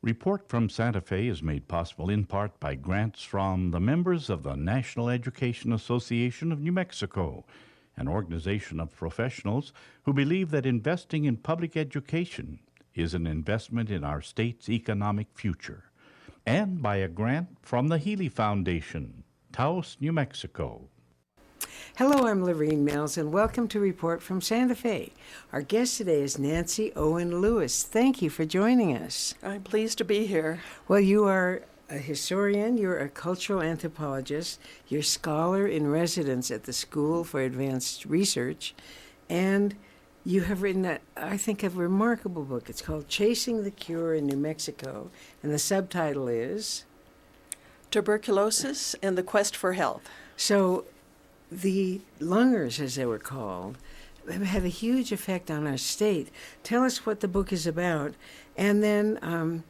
Report from Santa Fe is made possible in part by grants from the members of the National Education Association of New Mexico, an organization of professionals who believe that investing in public education is an investment in our state's economic future, and by a grant from the Healy Foundation, Taos, New Mexico. Hello, I'm Lorene Mills, and welcome to Report from Santa Fe. Our guest today is Nancy Owen Lewis. Thank you for joining us. I'm pleased to be here. Well, you are a historian, you're a cultural anthropologist, you're scholar in residence at the School for Advanced Research, and you have written, I think, a remarkable book. It's called Chasing the Cure in New Mexico, and the subtitle is Tuberculosis and the Quest for Health. So, the lungers, as they were called, have had a huge effect on our state. Tell us what the book is about. And then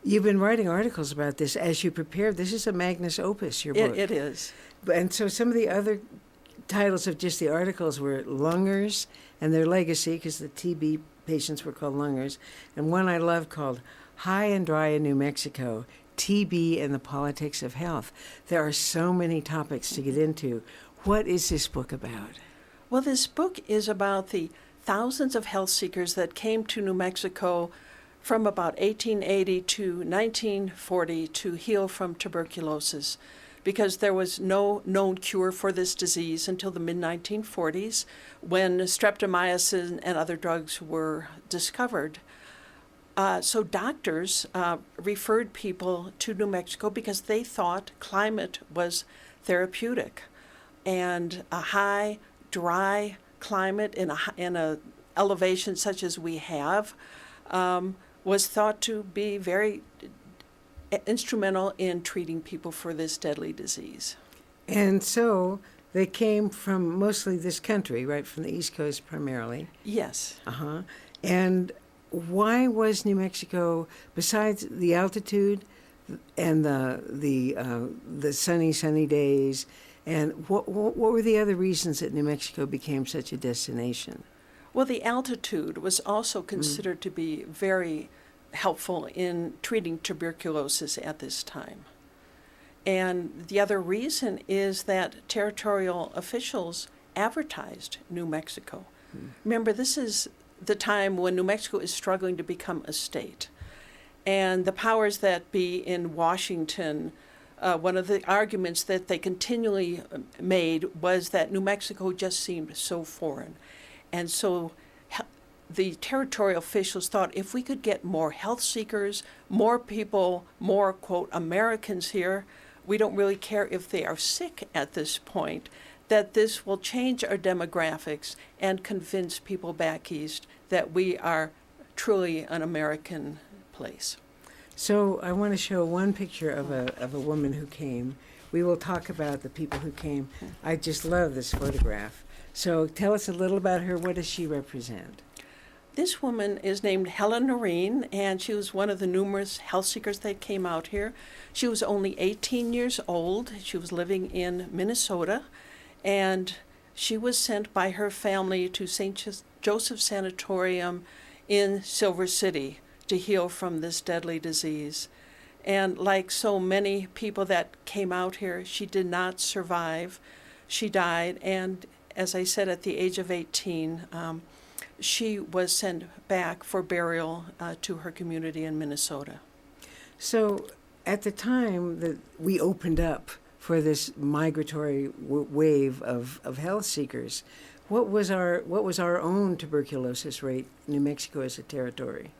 you've been writing articles about this as you prepared. This is a magnus opus, your book. It is. And so some of the other titles of just the articles were Lungers and Their Legacy, because the TB patients were called lungers. And one I love called High and Dry in New Mexico, TB and the Politics of Health. There are so many topics to get into. What is this book about? Well, this book is about the thousands of health seekers that came to New Mexico from about 1880 to 1940 to heal from tuberculosis, because there was no known cure for this disease until the mid-1940s, when streptomycin and other drugs were discovered. So doctors referred people to New Mexico because they thought climate was therapeutic. And a high, dry climate in a elevation such as we have was thought to be very instrumental in treating people for this deadly disease. And so they came from mostly this country, right, from the East Coast primarily. Yes. Uh-huh. And why was New Mexico, besides the altitude and the sunny days, and what were the other reasons that New Mexico became such a destination? Well, the altitude was also considered to be very helpful in treating tuberculosis at this time. And the other reason is that territorial officials advertised New Mexico. Remember, this is the time when New Mexico is struggling to become a state. And the powers that be in Washington, one of the arguments that they continually made was that New Mexico just seemed so foreign. And so the territorial officials thought if we could get more health seekers, more people, more, quote, Americans here, we don't really care if they are sick at this point, that this will change our demographics and convince people back east that we are truly an American place. So I want to show one picture of a woman who came. We will talk about the people who came. I just love this photograph. So tell us a little about her. What does she represent? This woman is named Helen Noreen, and she was one of the numerous health seekers that came out here. She was only 18 years old. She was living in Minnesota, and she was sent by her family to St. Joseph Sanatorium in Silver City to heal from this deadly disease. And like so many people that came out here, she did not survive. She died, and as I said, at the age of 18, she was sent back for burial to her community in Minnesota. So at the time that we opened up for this migratory wave of health seekers, what was our own tuberculosis rate in New Mexico as a territory?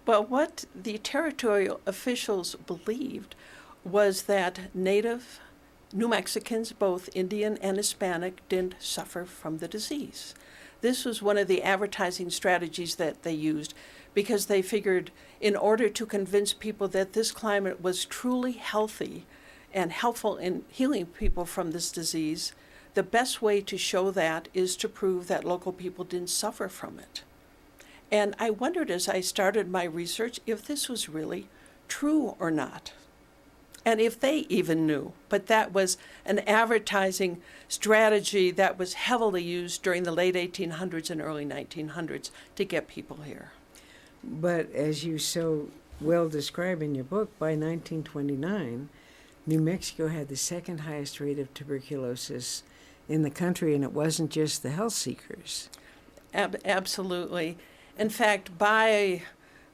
Well, what the territorial officials believed was that native New Mexicans, both Indian and Hispanic, didn't suffer from the disease. This was one of the advertising strategies that they used, because they figured in order to convince people that this climate was truly healthy and helpful in healing people from this disease, the best way to show that is to prove that local people didn't suffer from it. And I wondered as I started my research if this was really true or not, and if they even knew. But that was an advertising strategy that was heavily used during the late 1800s and early 1900s to get people here. But as you so well describe in your book, by 1929, New Mexico had the second highest rate of tuberculosis in the country, and it wasn't just the health seekers. Absolutely. In fact, by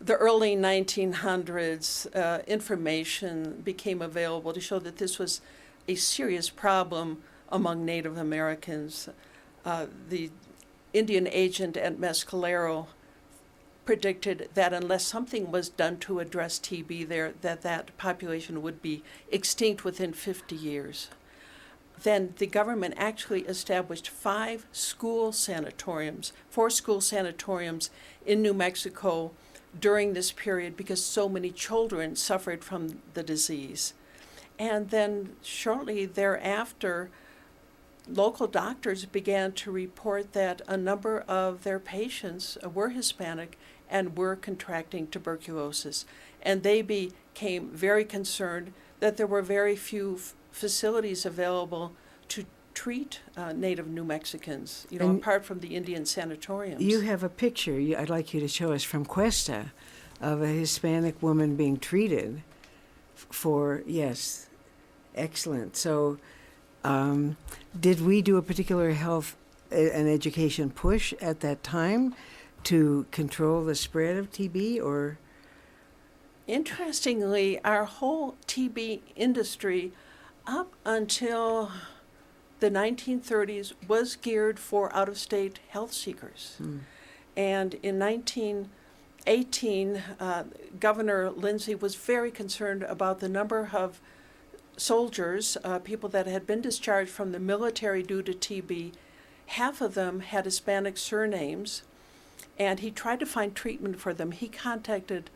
the early 1900s, information became available to show that this was a serious problem among Native Americans. The Indian agent at Mescalero predicted that unless something was done to address TB there, that population would be extinct within 50 years. Then the government actually established 4 school sanatoriums in New Mexico during this period because so many children suffered from the disease. And then shortly thereafter, local doctors began to report that a number of their patients were Hispanic and were contracting tuberculosis. And they became very concerned that there were very few facilities available to treat native New Mexicans, And apart from the Indian sanatoriums. You have a picture I'd like you to show us from Cuesta of a Hispanic woman being treated for, yes, excellent. So did we do a particular health and education push at that time to control the spread of TB, or? Interestingly, our whole TB industry up until the 1930s was geared for out-of-state health seekers. And in 1918, Governor Lindsay was very concerned about the number of soldiers, people that had been discharged from the military due to TB. Half of them had Hispanic surnames, and he tried to find treatment for them. He contacted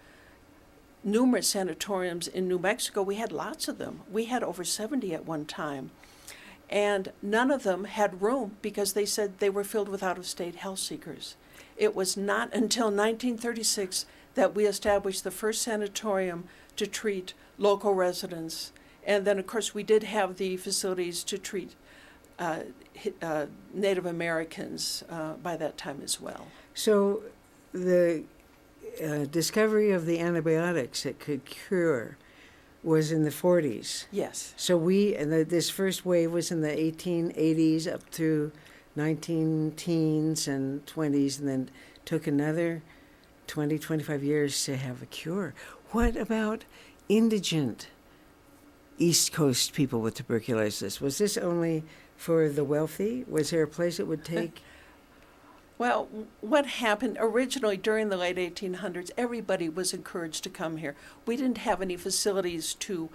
numerous sanatoriums in New Mexico. We had lots of them. We had over 70 at one time. And none of them had room because they said they were filled with out-of-state health seekers. It was not until 1936 that we established the first sanatorium to treat local residents. And then, of course, we did have the facilities to treat Native Americans by that time as well. So the discovery of the antibiotics that could cure was in the 40s. Yes. So this first wave was in the 1880s up through 19 teens and 20s, and then took another 20, 25 years to have a cure. What about indigent East Coast people with tuberculosis? Was this only for the wealthy? Was there a place it would take? Well, what happened originally during the late 1800s, everybody was encouraged to come here. We didn't have any facilities to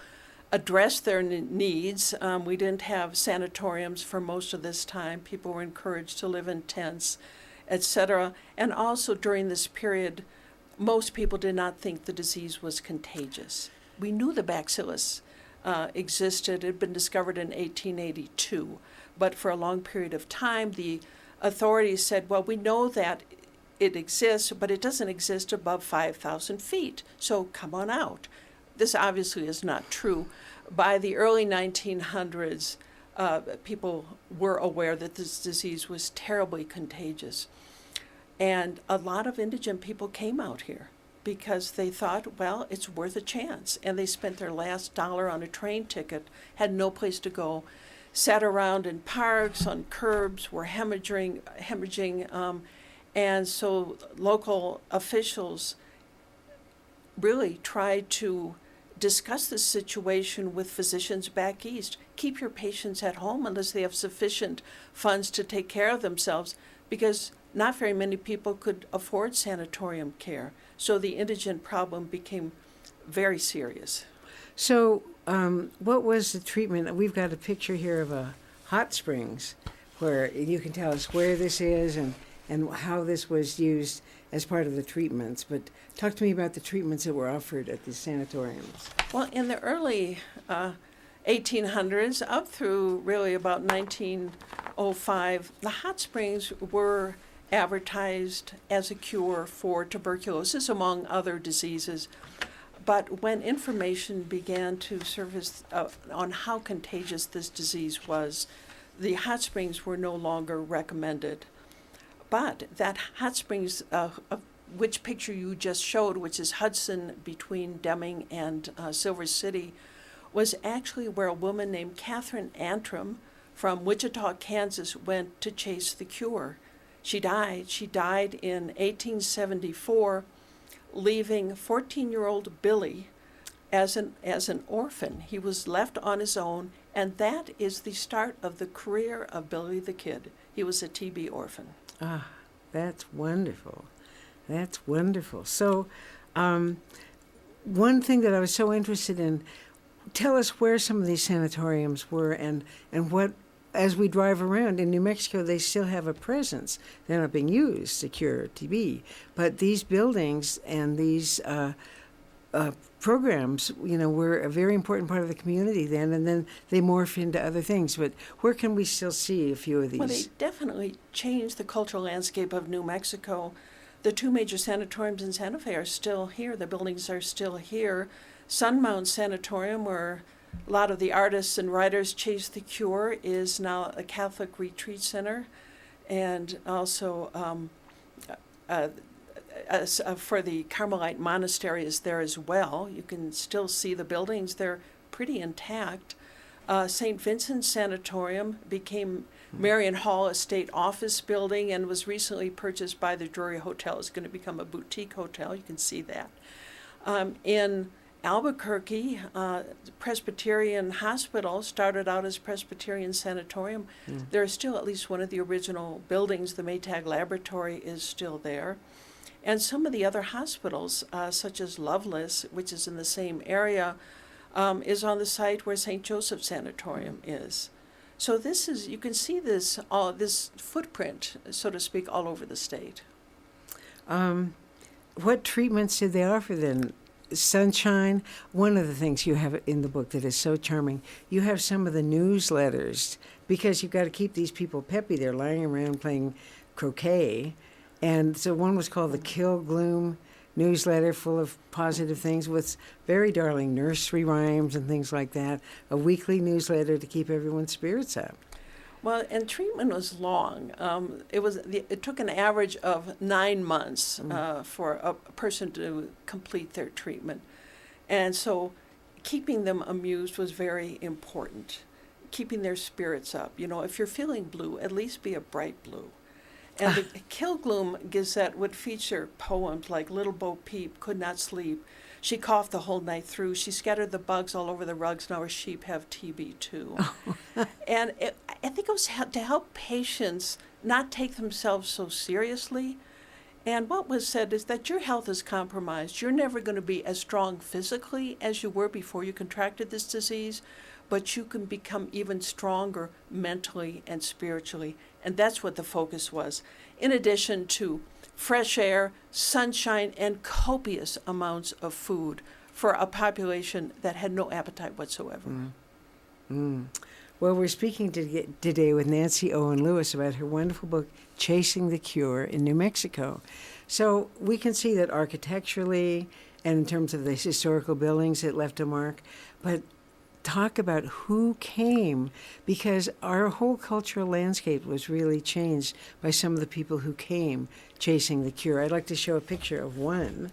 address their needs. We didn't have sanatoriums for most of this time. People were encouraged to live in tents, etc. And also during this period, most people did not think the disease was contagious. We knew the bacillus existed. It had been discovered in 1882. But for a long period of time, the authorities said, well, we know that it exists, but it doesn't exist above 5,000 feet, so come on out. This obviously is not true. By the early 1900s, people were aware that this disease was terribly contagious. And a lot of indigent people came out here because they thought, well, it's worth a chance. And they spent their last dollar on a train ticket, had no place to go, sat around in parks, on curbs, were hemorrhaging, and so local officials really tried to discuss this situation with physicians back east. Keep your patients at home unless they have sufficient funds to take care of themselves, because not very many people could afford sanatorium care. So the indigent problem became very serious. So what was the treatment? We've got a picture here of a hot springs where you can tell us where this is and how this was used as part of the treatments. But talk to me about the treatments that were offered at the sanatoriums. Well, in the early 1800s, up through really about 1905, the hot springs were advertised as a cure for tuberculosis, among other diseases. But when information began to surface on how contagious this disease was, the hot springs were no longer recommended. But that hot springs which picture you just showed, which is Hudson between Deming and Silver City, was actually where a woman named Catherine Antrim from Wichita, Kansas, went to chase the cure. She died. She died in 1874, leaving 14-year-old Billy as an orphan. He was left on his own, and that is the start of the career of Billy the Kid. He was a TB orphan. Ah, that's wonderful. That's wonderful. So, one thing that I was so interested in, tell us where some of these sanatoriums were and what, as we drive around in New Mexico, they still have a presence. They're not being used to cure TB, but these buildings and these programs, were a very important part of the community then, and then they morph into other things. But where can we still see a few of these? Well, they definitely changed the cultural landscape of New Mexico. The two major sanatoriums in Santa Fe are still here. The buildings are still here. Sunmount Sanatorium, where a lot of the artists and writers chased the cure, is now a Catholic retreat center, and also for the Carmelite monastery is there as well. You can still see the buildings. They're pretty intact. St. Vincent's Sanatorium became Marion Hall Estate office building and was recently purchased by the Drury Hotel. It's going to become a boutique hotel. You can see that. In Albuquerque, Presbyterian Hospital started out as Presbyterian Sanatorium. There is still at least one of the original buildings. The Maytag Laboratory is still there. And some of the other hospitals, such as Loveless, which is in the same area, is on the site where St. Joseph Sanatorium is. So this is, you can see this footprint, so to speak, all over the state. What treatments did they offer then? Sunshine. One of the things you have in the book that is so charming, you have some of the newsletters, because you've got to keep these people peppy. They're lying around playing croquet. And so one was called the Kill Gloom newsletter, full of positive things with very darling nursery rhymes and things like that. A weekly newsletter to keep everyone's spirits up. Well, and treatment was long. It took an average of 9 months for a person to complete their treatment. And so keeping them amused was very important, keeping their spirits up. If you're feeling blue, at least be a bright blue. And the Kill Gloom Gazette would feature poems like Little Bo Peep could not sleep. She coughed the whole night through. She scattered the bugs all over the rugs. Now her sheep have TB too. And I think it was to help patients not take themselves so seriously. And what was said is that your health is compromised. You're never going to be as strong physically as you were before you contracted this disease, but you can become even stronger mentally and spiritually. And that's what the focus was. In addition to fresh air, sunshine, and copious amounts of food for a population that had no appetite whatsoever. Well, we're speaking today with Nancy Owen Lewis about her wonderful book, Chasing the Cure in New Mexico. So we can see that architecturally and in terms of the historical buildings, it left a mark. But talk about who came, because our whole cultural landscape was really changed by some of the people who came chasing the cure. I'd like to show a picture of one,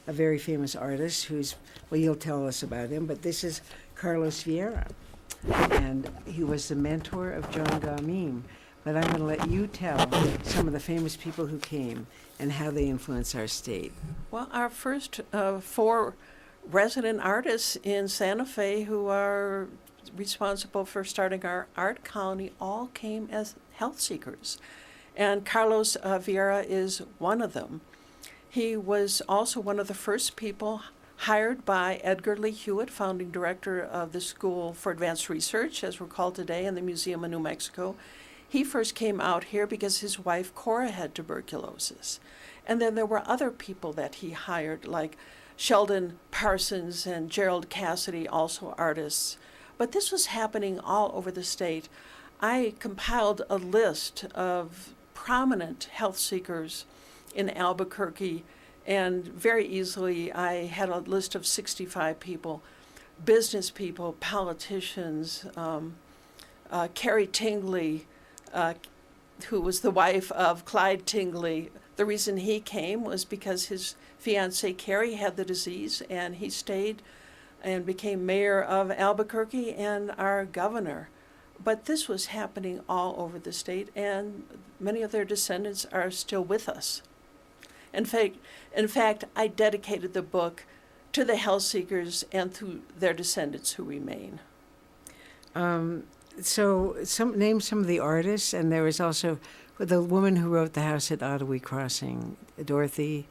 a very famous artist who's, well, you'll tell us about him, but this is Carlos Vieira. And he was the mentor of John Gaw Meem. But I'm going to let you tell some of the famous people who came and how they influenced our state. Well, our first 4 resident artists in Santa Fe who are responsible for starting our art colony all came as health seekers. And Carlos Vieira is one of them. He was also one of the first people hired by Edgar Lee Hewitt, founding director of the School for Advanced Research, as we're called today, in the Museum of New Mexico. He first came out here because his wife Cora had tuberculosis. And then there were other people that he hired, like Sheldon Parsons and Gerald Cassidy, also artists. But this was happening all over the state. I compiled a list of prominent health seekers in Albuquerque, and very easily I had a list of 65 people, business people, politicians, Carrie Tingley, who was the wife of Clyde Tingley, The reason he came was because his fiancée Carrie had the disease, and he stayed and became mayor of Albuquerque and our governor. But this was happening all over the state, and many of their descendants are still with us. In fact, I dedicated the book to the health seekers and to their descendants who remain. So name some of the artists, and there was also the woman who wrote The House at Ottawee Crossing, Dorothy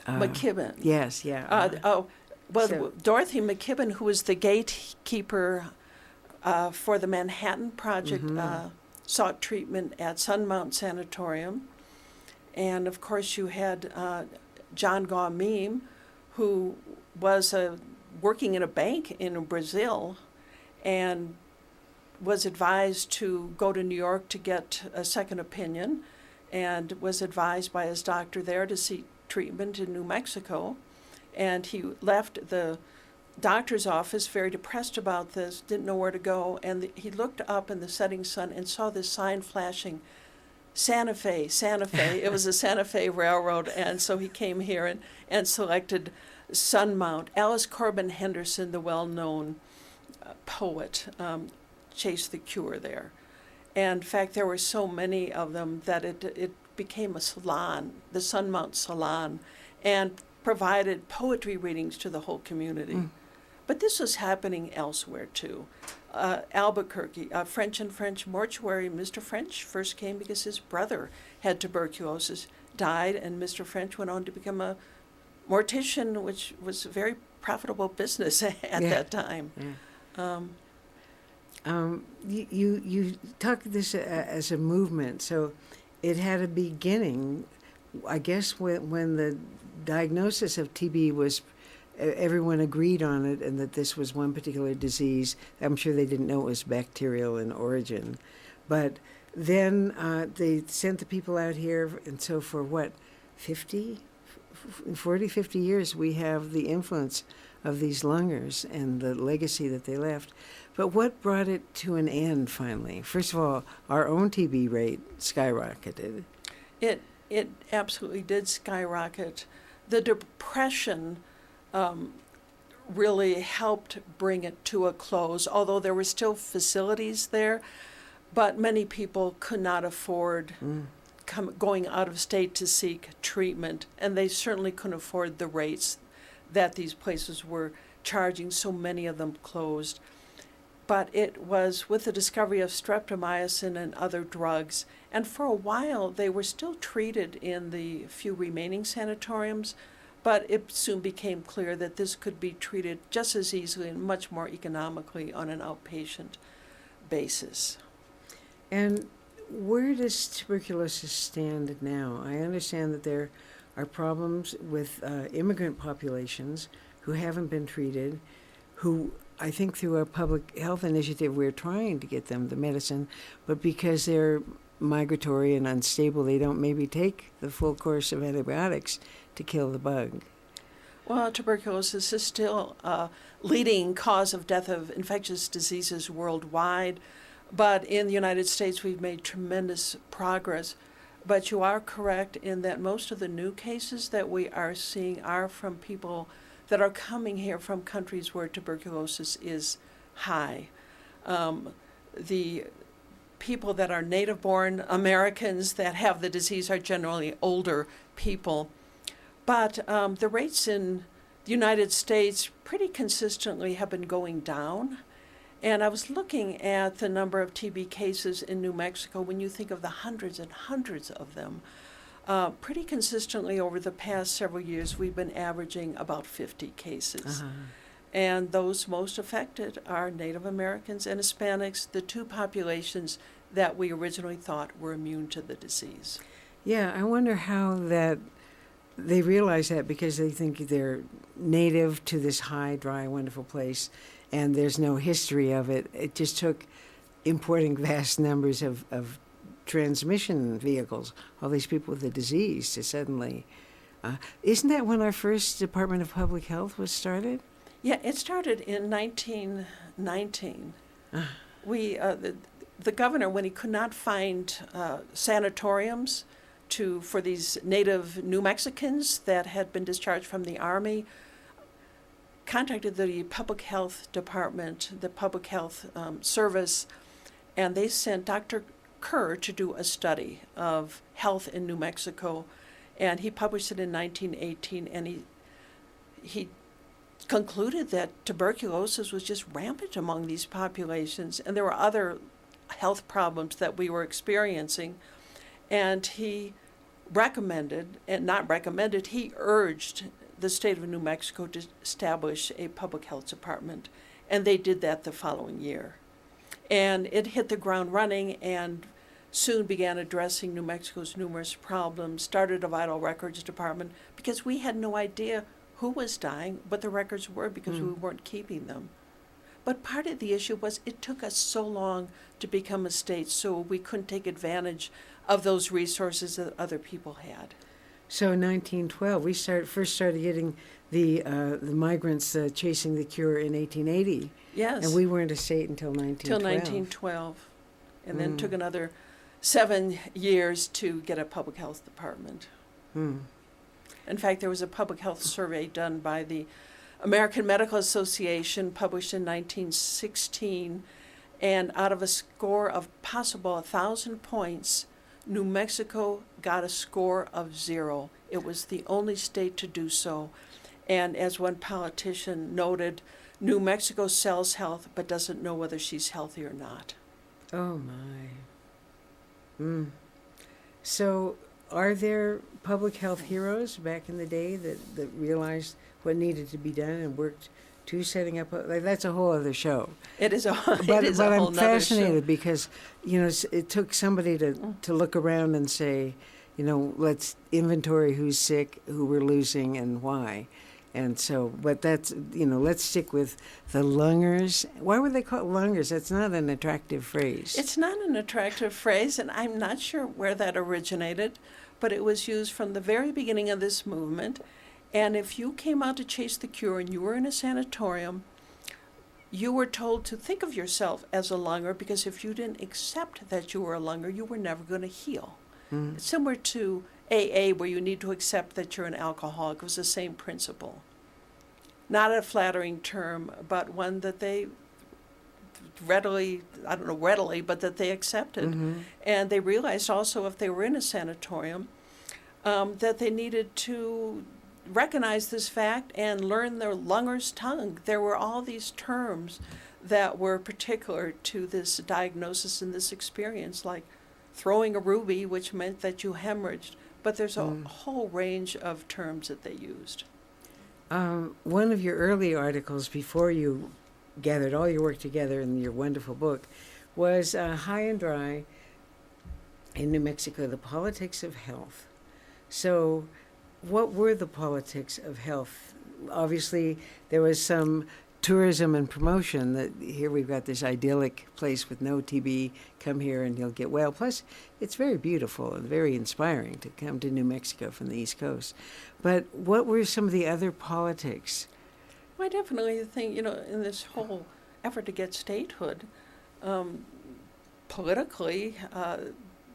McKibben. Yes, yeah. Dorothy McKibben, who was the gatekeeper for the Manhattan Project, sought treatment at Sun Mountain Sanatorium. And of course, you had John Gaw Meem, who was working in a bank in Brazil and was advised to go to New York to get a second opinion, and was advised by his doctor there to seek treatment in New Mexico. And he left the doctor's office very depressed about this, didn't know where to go, and he looked up in the setting sun and saw this sign flashing, Santa Fe, Santa Fe. It was a Santa Fe railroad, and so he came here and selected Sunmount. Alice Corbin Henderson, the well-known poet, chased the cure there. And in fact, there were so many of them that it became a salon, the Sunmount Salon, and provided poetry readings to the whole community. But this was happening elsewhere too. Albuquerque, French and French mortuary. Mr. French first came because his brother had tuberculosis, died, and Mr. French went on to become a mortician, which was a very profitable business at that time. Yeah. You talk this as a movement, so it had a beginning, I guess, when the diagnosis of TB was, everyone agreed on it, and that this was one particular disease. I'm sure they didn't know it was bacterial in origin, but then they sent the people out here, and so for 50 years we have the influence of these lungers and the legacy that they left. But what brought it to an end finally? First of all, our own TB rate skyrocketed. It absolutely did skyrocket. The Depression really helped bring it to a close, although there were still facilities there, but many people could not afford going out of state to seek treatment, and they certainly couldn't afford the rates that these places were charging, so many of them closed. But it was with the discovery of streptomycin and other drugs, and for a while they were still treated in the few remaining sanatoriums, but it soon became clear that this could be treated just as easily and much more economically on an outpatient basis. And where does tuberculosis stand now? I understand that there are problems with immigrant populations who haven't been treated, who I think through our public health initiative we're trying to get them the medicine, but because they're migratory and unstable, they don't maybe take the full course of antibiotics to kill the bug. Well, tuberculosis is still a leading cause of death of infectious diseases worldwide, but in the United States we've made tremendous progress. But you are correct in that most of the new cases that we are seeing are from people that are coming here from countries where tuberculosis is high. The people that are native-born Americans that have the disease are generally older people. But the rates in the United States pretty consistently have been going down. And I was looking at the number of TB cases in New Mexico. When you think of the hundreds and hundreds of them, pretty consistently over the past several years, we've been averaging about 50 cases. And those most affected are Native Americans and Hispanics, the two populations that we originally thought were immune to the disease. Yeah, I wonder how that they realize that, because they think they're native to this high, dry, wonderful place, and there's no history of it. It just took importing vast numbers of transmission vehicles, all these people with the disease, to suddenly... isn't that when our first Department of Public Health was started? Yeah, it started in 1919. The governor, when he could not find sanatoriums for these native New Mexicans that had been discharged from the Army, contacted the public health department, the public health service, and they sent Dr. Kerr to do a study of health in New Mexico, and he published it in 1918, and he concluded that tuberculosis was just rampant among these populations, and there were other health problems that we were experiencing, and he he urged the state of New Mexico to establish a public health department, and they did that the following year. And it hit the ground running and soon began addressing New Mexico's numerous problems, started a vital records department, because we had no idea who was dying, what the records were, because we weren't keeping them. But part of the issue was it took us so long to become a state, so we couldn't take advantage of those resources that other people had. So in 1912, we first started getting the migrants chasing the cure in 1880. Yes. And we weren't a state until 1912. Till 1912. And then took another 7 years to get a public health department. In fact, there was a public health survey done by the American Medical Association, published in 1916, and out of a score of possible 1,000 points, New Mexico got a score of 0. It was the only state to do so. And as one politician noted, New Mexico sells health but doesn't know whether she's healthy or not. Oh, my. So are there public health heroes back in the day that realized what needed to be done and worked to setting up that's a whole other show. It is a But whole I'm nother fascinated show. because, it took somebody to look around and say, let's inventory who's sick, who we're losing, and why. And so, but that's, let's stick with the lungers. Why were they called lungers? That's not an attractive phrase. It's not an attractive phrase, and I'm not sure where that originated, but it was used from the very beginning of this movement. And if you came out to chase the cure and you were in a sanatorium, you were told to think of yourself as a lunger, because if you didn't accept that you were a lunger, you were never going to heal. It's similar to AA, where you need to accept that you're an alcoholic. It was the same principle. Not a flattering term, but one that they readily, but that they accepted. And they realized also, if they were in a sanatorium, that they needed to recognize this fact and learn their lunger's tongue. There were all these terms that were particular to this diagnosis and this experience, like throwing a ruby, which meant that you hemorrhaged. But there's a whole range of terms that they used. One of your early articles, before you gathered all your work together in your wonderful book, was High and Dry in New Mexico, the Politics of Health. So what were the politics of health? Obviously, there was some tourism and promotion that here we've got this idyllic place with no TB, come here and you'll get well. Plus, it's very beautiful and very inspiring to come to New Mexico from the East Coast. But what were some of the other politics? Well, I definitely think, in this whole effort to get statehood, politically,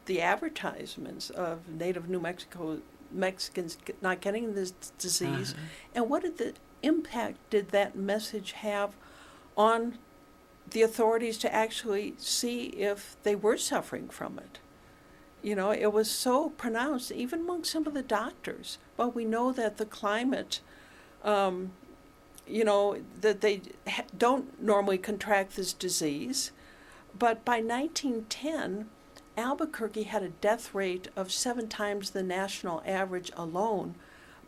the advertisements of native Mexicans not getting this disease, and what impact did that message have on the authorities to actually see if they were suffering from it? It was so pronounced, even among some of the doctors. But we know that the climate, that they don't normally contract this disease. But by 1910, Albuquerque had a death rate of 7 times the national average alone.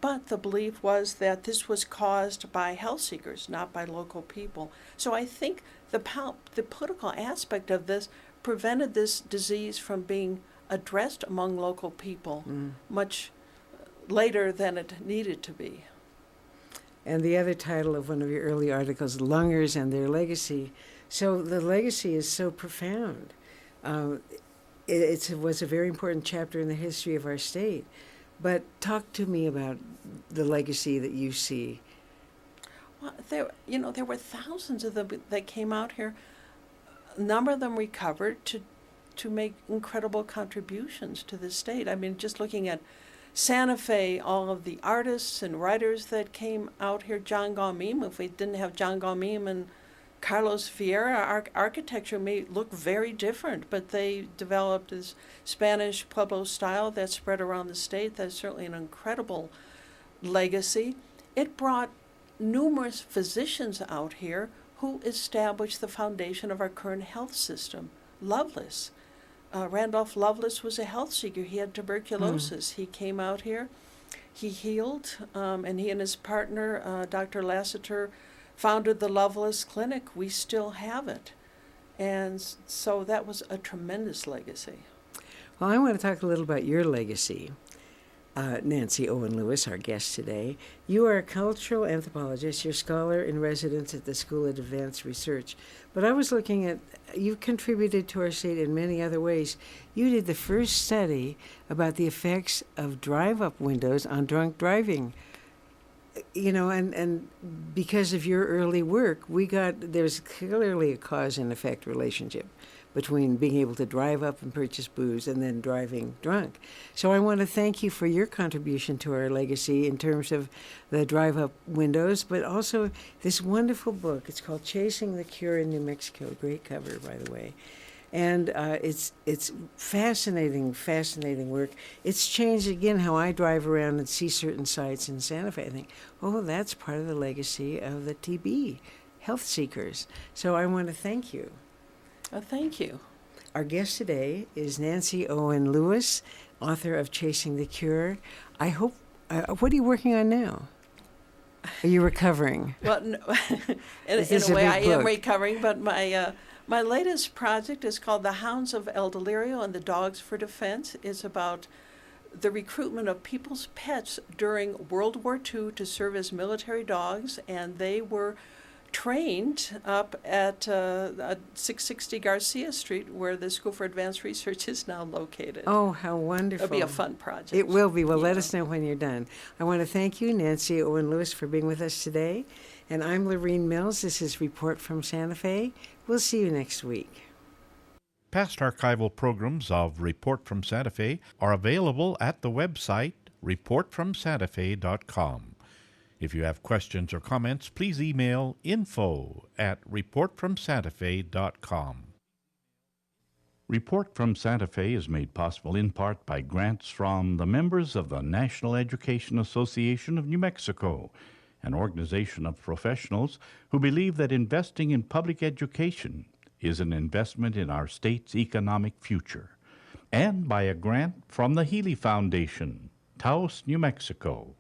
But the belief was that this was caused by health seekers, not by local people. So I think the political aspect of this prevented this disease from being addressed among local people much later than it needed to be. And the other title of one of your early articles, Lungers and Their Legacy. So the legacy is so profound. It was a very important chapter in the history of our state. But talk to me about the legacy that you see. Well, there were thousands of them that came out here. A number of them recovered to to make incredible contributions to the state. I mean, just looking at Santa Fe, all of the artists and writers that came out here, John Gaw Meem. If we didn't have John Gaw Meem and Carlos Vieira, our architecture may look very different, but they developed this Spanish Pueblo style that spread around the state. That's certainly an incredible legacy. It brought numerous physicians out here who established the foundation of our current health system. Lovelace. Randolph Lovelace was a health seeker. He had tuberculosis. He came out here. He healed, and he and his partner, Dr. Lassiter, founded the Lovelace Clinic. We still have it. And so that was a tremendous legacy. Well, I want to talk a little about your legacy. Nancy Owen Lewis, our guest today. You are a cultural anthropologist. You're scholar in residence at the School of Advanced Research. But I was looking at, you've contributed to our state in many other ways. You did the first study about the effects of drive-up windows on drunk driving. You know, and because of your early work, there's clearly a cause and effect relationship between being able to drive up and purchase booze and then driving drunk. So I want to thank you for your contribution to our legacy in terms of the drive-up windows, but also this wonderful book. It's called Chasing the Cure in New Mexico. Great cover, by the way. And it's fascinating work. It's changed, again, how I drive around and see certain sites in Santa Fe. I think, oh, that's part of the legacy of the TB health seekers. So I want to thank you. Thank you. Our guest today is Nancy Owen Lewis, author of Chasing the Cure. I hope, what are you working on now? Are you recovering? Well, no, in a way I am recovering, but my latest project is called The Hounds of El Delirio and the Dogs for Defense. It's about the recruitment of people's pets during World War II to serve as military dogs, and they were trained up at 660 Garcia Street, where the School for Advanced Research is now located. Oh, how wonderful. It'll be a fun project. It will be. Well, let us know when you're done. I want to thank you, Nancy Owen Lewis, for being with us today. And I'm Lorene Mills. This is Report from Santa Fe. We'll see you next week. Past archival programs of Report from Santa Fe are available at the website reportfromsantafe.com. If you have questions or comments, please email info@reportfromsantafe.com. Report from Santa Fe is made possible in part by grants from the members of the National Education Association of New Mexico, an organization of professionals who believe that investing in public education is an investment in our state's economic future, and by a grant from the Healy Foundation, Taos, New Mexico.